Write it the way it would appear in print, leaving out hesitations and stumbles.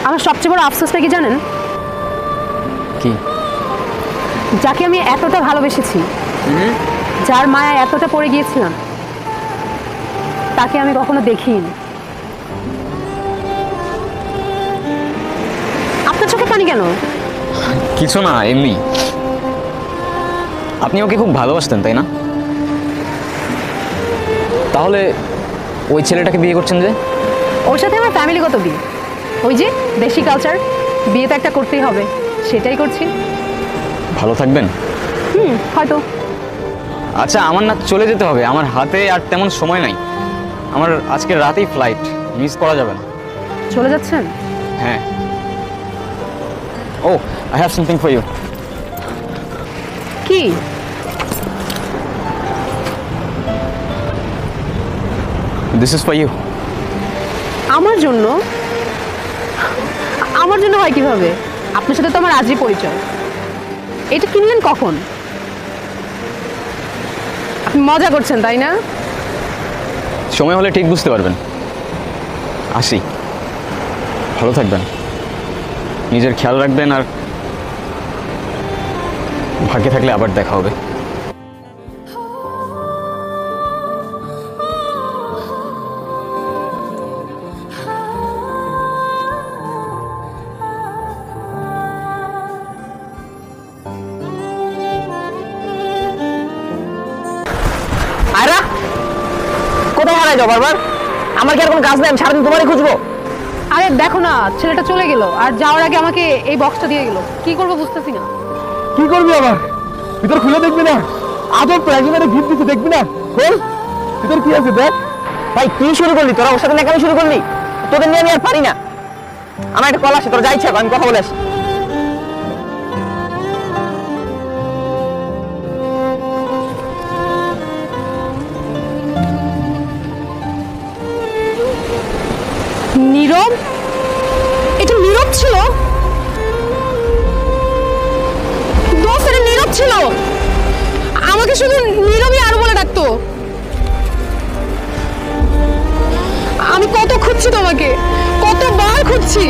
আমার সবচেয়ে বড় আফসোসটা কি জানেন? কি? যাকে আমি এতটা ভালোবেসেছি, যার মায়া এতটা পড়ে গিয়েছিলাম, তাকে আমি কখনো দেখিনি। আপনার চোখে পানি কেন? কিছু না, এমনি। আপনি ওকে খুব ভালোবাসতেন, তাই না? তাহলে ওই ছেলেটাকে বিয়ে করছেন যে? ওর সাথে আমার ফ্যামিলিগত বিয়ে। ওই যে দেশি কালচার, বিয়ে তো একটা করতেই হবে, সেটাই করছি। ভালো থাকবেন? হয়তো। আচ্ছা, আমার না চলে যেতে হবে, আমার হাতে আর তেমন সময় নাই। আমার আজকে রাতেই ফ্লাইট, মিস করা যাবে না। চলে যাচ্ছেন? হ্যাঁ। ও, I have something for you. কি? This is for you. আমার জন্য? আমার জন্য হয় কিভাবে? আপনার সাথে তো আমার আজই পরিচয়। এটা কিনলেন কখন? আপনি মজা করছেন, তাই না? সময় হলে ঠিক বুঝতে পারবেন। আসি, ভালো থাকবেন, নিজের খেয়াল রাখবেন, আর ভাগ্যে থাকলে আবার দেখা হবে। আয়রা, কোথায় হারাই যাও বারবার? আমার কি আর কোনো কাজ নেই? আমি সারাদিন তোমারই খুঁজবো। আরে দেখো না, ছেলেটা চলে গেল, আর যাওয়ার আগে আমাকে এই বক্সটা দিয়ে গেল। কি করবো বুঝতেছি না। কি করবি আবার? ভিতর খুলে দেখবি না? আদর প্রেগনেন্টে গিফট দিতে দেখবি না? খোল, ভিতর কি আছে দেখ। ভাই কি শুরু করলি তোরা? ওর সাথে নাকামি শুরু করলি? তোদের নিয়ে আমি আর পারি না। আমার একটা কল আসে, তোরা যাইছে, আমি কথা বলে আসি। নীরব? এটা নীরব ছিল? দোস্ত, এটা নীরব ছিল। আমাকে শুধু নীরবই আরো বলে ডাকতো। আমি কত খুঁজছি তোমাকে, কতবার খুঁজছি।